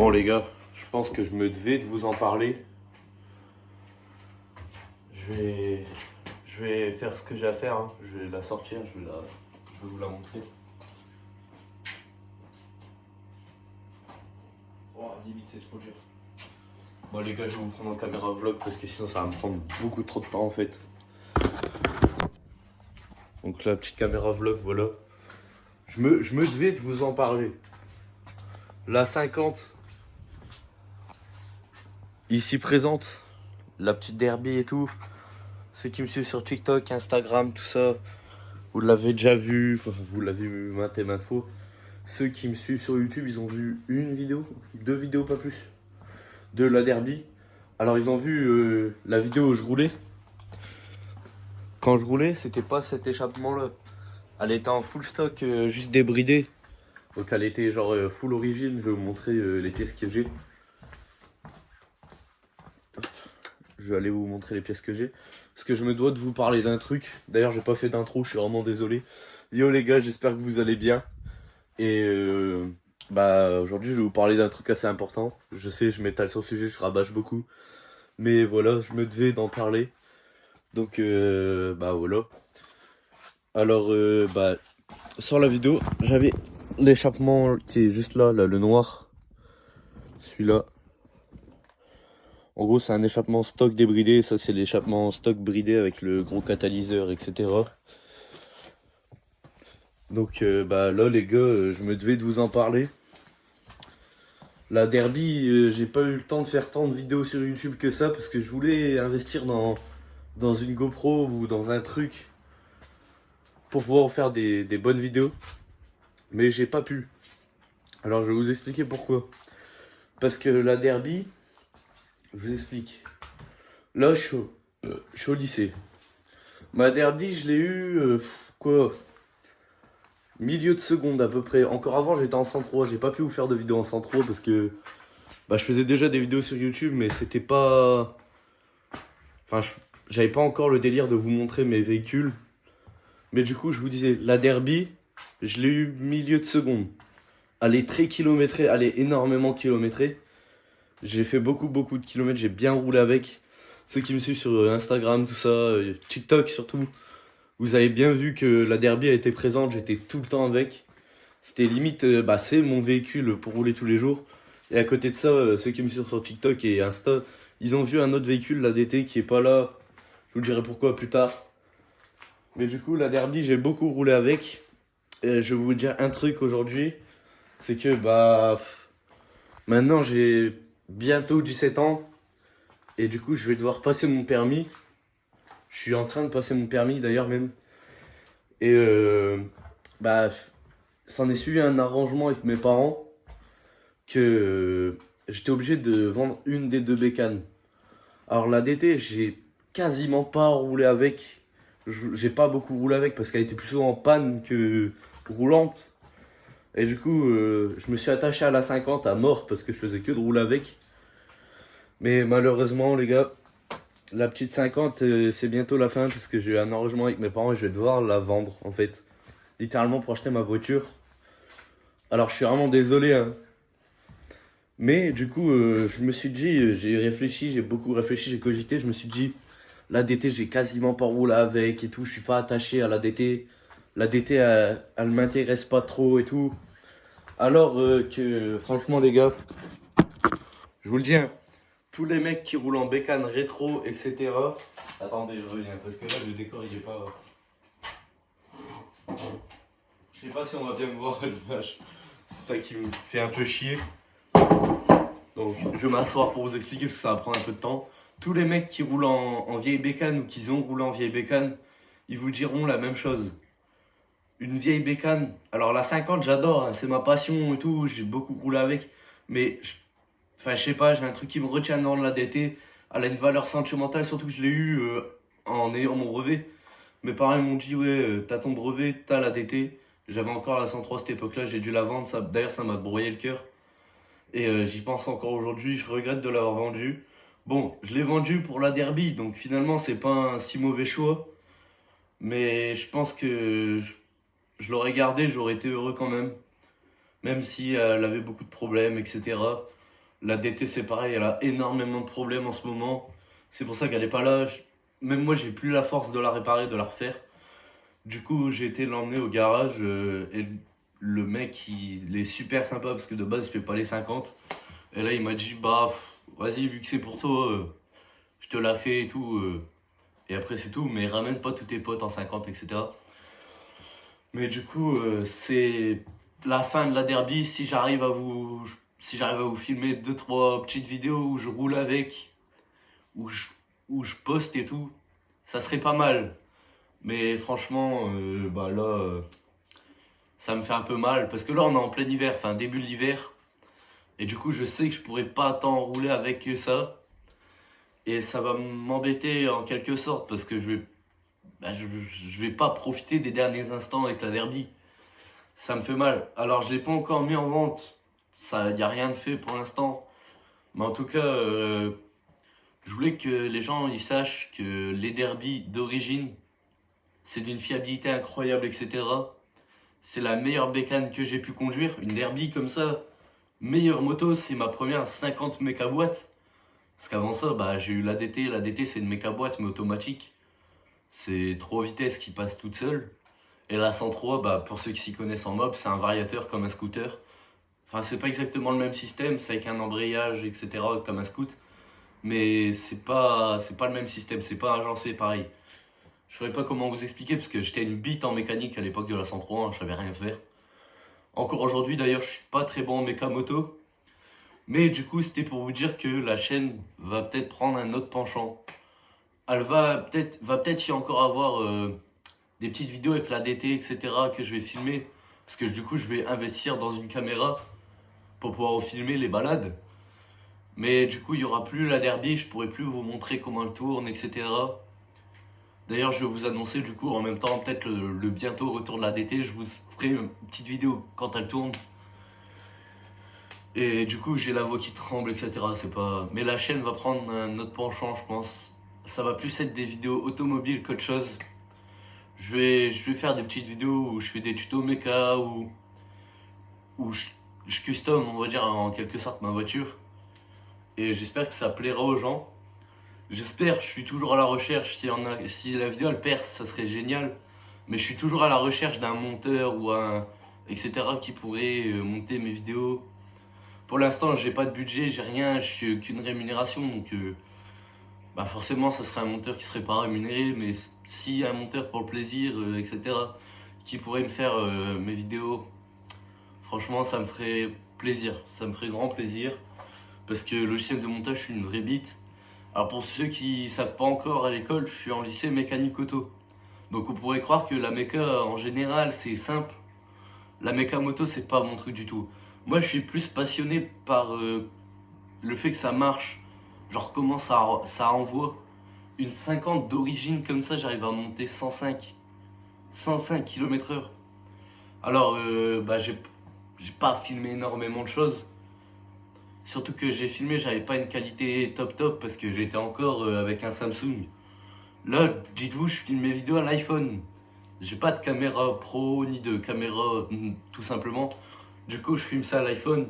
Bon les gars, je pense que je me devais de vous en parler. Je vais, je vais faire ce que j'ai à faire, hein. Je vais la sortir, je vais vous la montrer. Oh, limite c'est trop dur. Bon les gars, je vais vous prendre en caméra vlog parce que sinon ça va me prendre beaucoup trop de temps en fait. Donc la petite caméra vlog, voilà. Je me devais de vous en parler. La 50, ici présente, la petite derby et tout. Ceux qui me suivent sur TikTok, Instagram, tout ça, vous l'avez déjà vu, enfin, vous l'avez vu maintes et maintes fois. Ceux qui me suivent sur YouTube, ils ont vu une vidéo, 2 vidéos, pas plus, de la derby. Alors ils ont vu la vidéo où je roulais. Quand je roulais, c'était pas cet échappement-là. Elle était en full stock, juste débridée. Donc elle était genre full origine. Je vais vous montrer les pièces que j'ai. Je vais aller vous montrer les pièces que j'ai. Parce que je me dois de vous parler d'un truc. D'ailleurs, j'ai pas fait d'intro, je suis vraiment désolé. Yo les gars, j'espère que vous allez bien. Et aujourd'hui, je vais vous parler d'un truc assez important. Je sais, je m'étale sur le sujet, je rabâche beaucoup. Mais voilà, je me devais d'en parler. Donc voilà. Alors sur la vidéo, j'avais l'échappement qui est juste là, le noir. Celui-là. En gros, c'est un échappement stock débridé. Ça, c'est l'échappement stock bridé avec le gros catalyseur, etc. Donc là, les gars, je me devais de vous en parler. La derby, j'ai pas eu le temps de faire tant de vidéos sur YouTube que ça parce que je voulais investir dans une GoPro ou dans un truc pour pouvoir faire des bonnes vidéos. Mais j'ai pas pu. Alors, je vais vous expliquer pourquoi. Parce que la derby, je vous explique. Là, je suis au lycée. Ma derby, je l'ai eu, milieu de seconde à peu près. Encore avant, j'étais en 103. J'ai pas pu vous faire de vidéos en 103 parce que je faisais déjà des vidéos sur YouTube, mais c'était pas... Enfin, j'avais pas encore le délire de vous montrer mes véhicules. Mais du coup, je vous disais, la derby, je l'ai eu milieu de seconde. Elle est très kilométrée, elle est énormément kilométrée. J'ai fait beaucoup de kilomètres, j'ai bien roulé avec. Ceux qui me suivent sur Instagram, tout ça, TikTok surtout, vous avez bien vu que la derby a été présente, j'étais tout le temps avec. C'était limite, c'est mon véhicule pour rouler tous les jours. Et à côté de ça, ceux qui me suivent sur TikTok et Insta, ils ont vu un autre véhicule, la DT, qui est pas là. Je vous dirai pourquoi plus tard. Mais du coup, la derby, j'ai beaucoup roulé avec. Et je vais vous dire un truc aujourd'hui, c'est que maintenant j'ai bientôt 17 ans. Et du coup, je vais devoir passer mon permis. Je suis en train de passer mon permis d'ailleurs même. Et s'en est suivi un arrangement avec mes parents que j'étais obligé de vendre une des 2 bécanes. Alors la DT, j'ai quasiment pas roulé avec. J'ai pas beaucoup roulé avec parce qu'elle était plus souvent en panne que roulante. Et du coup, je me suis attaché à la 50 à mort parce que je faisais que de rouler avec. Mais malheureusement, les gars, la petite 50, c'est bientôt la fin parce que j'ai eu un arrangement avec mes parents et je vais devoir la vendre en fait. Littéralement pour acheter ma voiture. Alors je suis vraiment désolé, hein. Mais du coup, je me suis dit, j'ai réfléchi, j'ai beaucoup réfléchi, j'ai cogité, je me suis dit, la DT, j'ai quasiment pas roulé avec et tout, je suis pas attaché à la DT. La DT, elle m'intéresse pas trop et tout. Alors que, franchement, les gars, je vous le dis, hein, tous les mecs qui roulent en bécane rétro, etc. Attendez, je reviens, parce que là, le décor, il est pas... Je sais pas si on va bien me voir, le vache. C'est ça qui me fait un peu chier. Donc je vais m'asseoir pour vous expliquer parce que ça va prendre un peu de temps. Tous les mecs qui roulent en vieille bécane ou qui ont roulé en vieille bécane, ils vous diront la même chose. Une vieille bécane, alors la 50 j'adore, hein, c'est ma passion et tout, j'ai beaucoup roulé avec. Mais je sais pas, j'ai un truc qui me retient dans la DT. Elle a une valeur sentimentale, surtout que je l'ai eu en ayant mon brevet. Mes parents m'ont dit ouais, t'as ton brevet, t'as la DT. J'avais encore la 103 à cette époque-là, j'ai dû la vendre, d'ailleurs ça m'a broyé le cœur. Et j'y pense encore aujourd'hui, je regrette de l'avoir vendu. Bon, je l'ai vendu pour la derby, donc finalement c'est pas un si mauvais choix. Mais je pense que je l'aurais gardé, j'aurais été heureux quand même. Même si elle avait beaucoup de problèmes, etc. La DT c'est pareil, elle a énormément de problèmes en ce moment. C'est pour ça qu'elle est pas là. Même moi j'ai plus la force de la réparer, de la refaire. Du coup j'ai été l'emmener au garage et le mec il est super sympa parce que de base il fait pas les 50. Et là il m'a dit bah vas-y vu que c'est pour toi, je te la fais et tout. Et après c'est tout, mais ramène pas tous tes potes en 50 etc. Mais du coup c'est la fin de la derby. Si j'arrive à vous filmer deux trois petites vidéos où je roule avec, où je, où je poste et tout, ça serait pas mal. Mais franchement, bah là, ça me fait un peu mal parce que là on est en plein hiver, enfin début de l'hiver, et du coup je sais que je pourrais pas tant rouler avec que ça, et ça va m'embêter en quelque sorte parce que je vais pas profiter des derniers instants avec la derby. Ça me fait mal. Alors je l'ai pas encore mis en vente, ça y a rien de fait pour l'instant, mais en tout cas, je voulais que les gens ils sachent que les derbies d'origine, c'est d'une fiabilité incroyable, etc. C'est la meilleure bécane que j'ai pu conduire. Une derby comme ça, meilleure moto, c'est ma première 50 méca boîte. Parce qu'avant ça, bah, j'ai eu l'ADT. L'ADT, c'est une méca boîte, mais automatique. C'est 3 vitesses qui passent toute seule. Et la 103, bah, pour ceux qui s'y connaissent en mob, c'est un variateur comme un scooter. Enfin, c'est pas exactement le même système, c'est avec un embrayage, etc., comme un scoot. Mais c'est pas le même système, c'est pas agencé pareil. Je saurais pas comment vous expliquer parce que j'étais une bite en mécanique à l'époque de la 103, je savais rien faire. Encore aujourd'hui d'ailleurs, je suis pas très bon en méca moto. Mais du coup, c'était pour vous dire que la chaîne va peut-être prendre un autre penchant. Elle va peut-être y encore avoir des petites vidéos avec la DT, etc. que je vais filmer. Parce que du coup, je vais investir dans une caméra pour pouvoir filmer les balades. Mais du coup, il y aura plus la derby, je pourrai plus vous montrer comment elle tourne, etc. D'ailleurs, je vais vous annoncer du coup en même temps peut-être le bientôt retour de la DT. Je vous ferai une petite vidéo quand elle tourne. Et du coup, j'ai la voix qui tremble, etc. C'est pas. Mais la chaîne va prendre un autre penchant, je pense. Ça va plus être des vidéos automobiles qu'autre chose. Je vais faire des petites vidéos où je fais des tutos méca, où je custom, on va dire en quelque sorte ma voiture. Et j'espère que ça plaira aux gens. J'espère, je suis toujours à la recherche. Si la vidéo elle perce, ça serait génial. Mais je suis toujours à la recherche d'un monteur ou un etc. qui pourrait monter mes vidéos. Pour l'instant, j'ai pas de budget, j'ai rien, je suis qu'une rémunération. Donc, bah forcément, ça serait un monteur qui serait pas rémunéré. Mais s'il y a un monteur pour le plaisir, etc., qui pourrait me faire mes vidéos, franchement, ça me ferait plaisir. Ça me ferait grand plaisir. Parce que logiciel de montage, je suis une vraie bite. Alors pour ceux qui savent pas encore, à l'école, je suis en lycée mécanique auto. Donc on pourrait croire que la méca en général c'est simple. La méca moto c'est pas mon truc du tout. Moi je suis plus passionné par le fait que ça marche. Genre comment ça envoie. Une 50 d'origine comme ça j'arrive à monter 105 km/h. Alors bah j'ai pas filmé énormément de choses. Surtout que j'ai filmé, j'avais pas une qualité top top parce que j'étais encore avec un Samsung. Là, dites-vous, je filme mes vidéos à l'iPhone. J'ai pas de caméra pro ni de caméra tout simplement. Du coup, je filme ça à l'iPhone.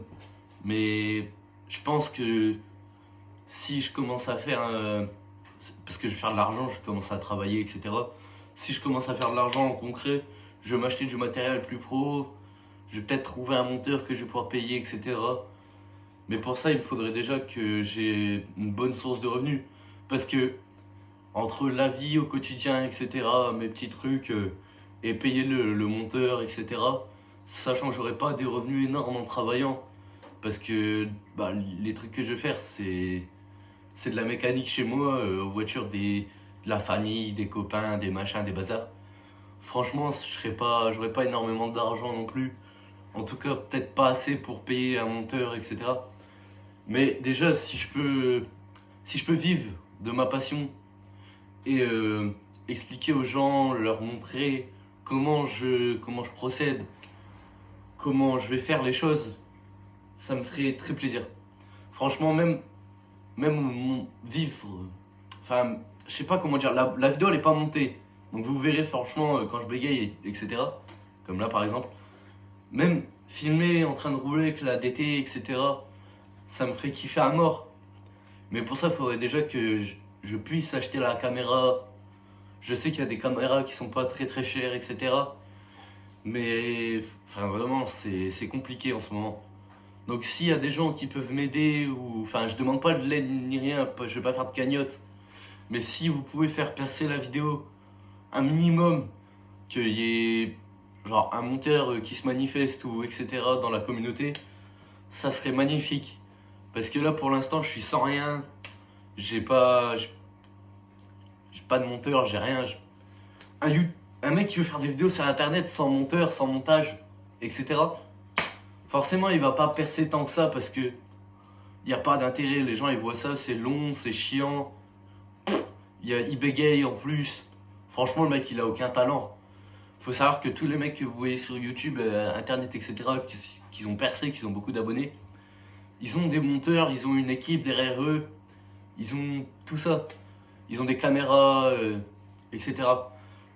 Mais je pense que si je commence à faire parce que je vais faire de l'argent, je commence à travailler, etc. Si je commence à faire de l'argent en concret, je vais m'acheter du matériel plus pro. Je vais peut-être trouver un monteur que je vais pouvoir payer, etc. Mais pour ça, il me faudrait déjà que j'ai une bonne source de revenus. Parce que entre la vie au quotidien, etc., mes petits trucs, et payer le monteur, etc., sachant que j'aurai pas des revenus énormes en travaillant. Parce que bah, les trucs que je vais faire, c'est de la mécanique chez moi, aux voitures de la famille, des copains, des machins, des bazars. Franchement, j'aurais pas énormément d'argent non plus. En tout cas, peut-être pas assez pour payer un monteur, etc. Mais déjà, si je peux vivre de ma passion et expliquer aux gens, leur montrer comment je procède, comment je vais faire les choses, ça me ferait très plaisir. Franchement, même vivre, enfin, je sais pas comment dire, la vidéo elle est pas montée. Donc vous verrez franchement quand je bégaye, etc. Comme là par exemple. Même filmer en train de rouler avec la DT, etc. ça me ferait kiffer à mort. Mais pour ça, il faudrait déjà que je puisse acheter la caméra. Je sais qu'il y a des caméras qui sont pas très très chères, etc. Mais enfin vraiment, c'est compliqué en ce moment. Donc s'il y a des gens qui peuvent m'aider, ou enfin je demande pas de l'aide ni rien, je vais pas faire de cagnotte. Mais si vous pouvez faire percer la vidéo un minimum, qu'il y ait genre un monteur qui se manifeste ou etc. dans la communauté, ça serait magnifique. Parce que là pour l'instant je suis sans rien, j'ai pas de monteur, j'ai rien. Un mec qui veut faire des vidéos sur internet sans monteur, sans montage, etc. Forcément il va pas percer tant que ça parce que il n'y a pas d'intérêt, les gens ils voient ça, c'est long, c'est chiant, il bégaye en plus. Franchement le mec il a aucun talent. Faut savoir que tous les mecs que vous voyez sur YouTube, internet, etc., qui ont percé, qui ont beaucoup d'abonnés, ils ont des monteurs, ils ont une équipe derrière eux, ils ont tout ça. Ils ont des caméras, etc.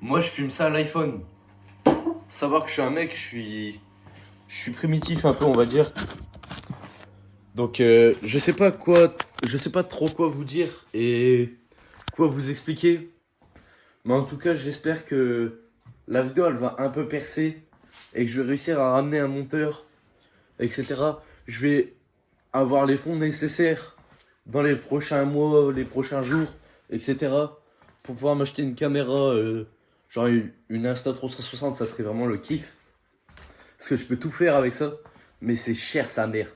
Moi je filme ça à l'iPhone. Savoir que je suis un mec, je suis primitif un peu on va dire. Donc je sais pas trop quoi vous dire et quoi vous expliquer. Mais en tout cas j'espère que la vidéo elle va un peu percer et que je vais réussir à ramener un monteur, etc. Je vais avoir les fonds nécessaires dans les prochains mois, les prochains jours, etc. pour pouvoir m'acheter une caméra, genre une Insta360, ça serait vraiment le kiff. Parce que je peux tout faire avec ça, mais c'est cher sa mère.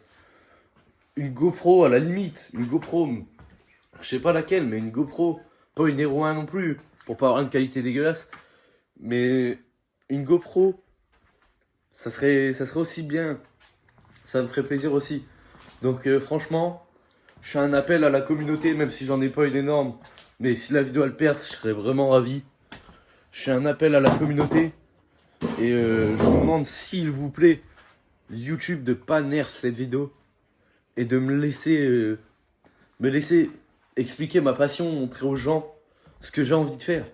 Une GoPro à la limite, une GoPro, je sais pas laquelle, mais une GoPro, pas une Hero 1 non plus, pour pas avoir une qualité dégueulasse. Mais une GoPro, ça serait aussi bien. Ça me ferait plaisir aussi. Donc franchement, je fais un appel à la communauté, même si j'en ai pas une énorme. Mais si la vidéo elle perce, je serais vraiment ravi. Je fais un appel à la communauté. Et je vous demande s'il vous plaît, YouTube de pas nerf cette vidéo. Et de me laisser expliquer ma passion, montrer aux gens ce que j'ai envie de faire.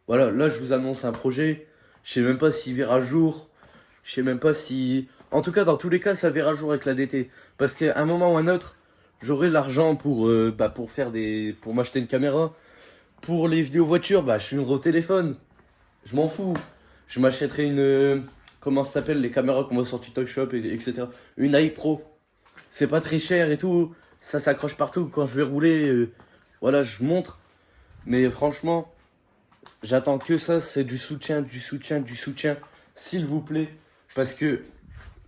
Voilà, là je vous annonce un projet, je sais même pas s'il verra jour, je sais même pas si... En tout cas, dans tous les cas, ça verra jour avec la DT. Parce qu'à un moment ou un autre, j'aurai l'argent pour pour m'acheter une caméra. Pour les vidéos voitures, je filmerai au téléphone. Je m'en fous. Je m'achèterai une... comment ça s'appelle, les caméras qu'on voit sur TikTok Shop, etc. Une iPro. C'est pas très cher et tout. Ça s'accroche partout. Quand je vais rouler, voilà, je montre. Mais franchement... J'attends que ça, c'est du soutien, s'il vous plaît, parce que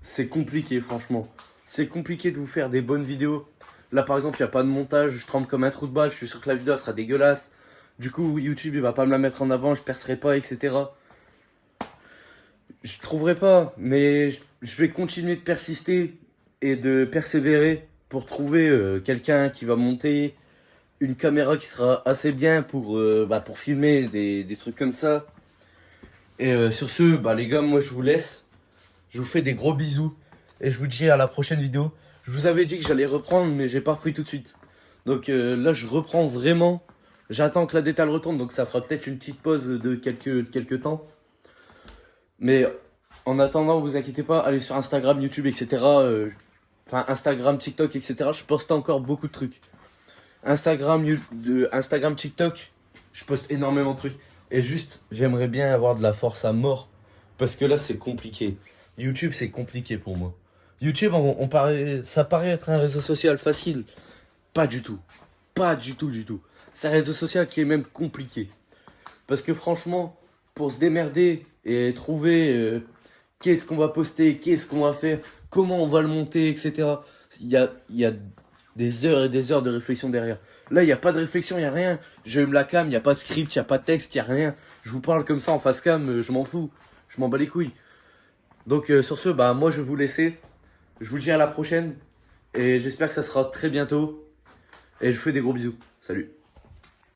c'est compliqué, franchement. C'est compliqué de vous faire des bonnes vidéos. Là, par exemple, il n'y a pas de montage, je tremble comme un trou de balle, je suis sûr que la vidéo elle sera dégueulasse. Du coup, YouTube, il va pas me la mettre en avant, je percerai pas, etc. Je trouverai pas, mais je vais continuer de persister et de persévérer pour trouver quelqu'un qui va monter une caméra qui sera assez bien pour filmer des trucs comme ça. Et sur ce, les gars, moi je vous laisse. Je vous fais des gros bisous. Et je vous dis à la prochaine vidéo. Je vous avais dit que j'allais reprendre, mais j'ai pas repris tout de suite. Donc là, je reprends vraiment. J'attends que la détale retourne, donc ça fera peut-être une petite pause de quelques temps. Mais en attendant, vous inquiétez pas, allez sur Instagram, YouTube, etc. Instagram, TikTok, etc. Je poste encore beaucoup de trucs. Instagram, TikTok, je poste énormément de trucs. Et juste, j'aimerais bien avoir de la force à mort. Parce que là, c'est compliqué. YouTube, c'est compliqué pour moi. YouTube, ça paraît être un réseau social facile. Pas du tout. Pas du tout, du tout. C'est un réseau social qui est même compliqué. Parce que franchement, pour se démerder et trouver qu'est-ce qu'on va poster, qu'est-ce qu'on va faire, comment on va le monter, etc. Il y a des heures et des heures de réflexion derrière. Là, il n'y a pas de réflexion, il n'y a rien. J'allume la cam, il n'y a pas de script, il n'y a pas de texte, il n'y a rien. Je vous parle comme ça en face cam, je m'en fous. Je m'en bats les couilles. Donc sur ce, moi je vais vous laisser. Je vous dis à la prochaine. Et j'espère que ça sera très bientôt. Et je vous fais des gros bisous. Salut.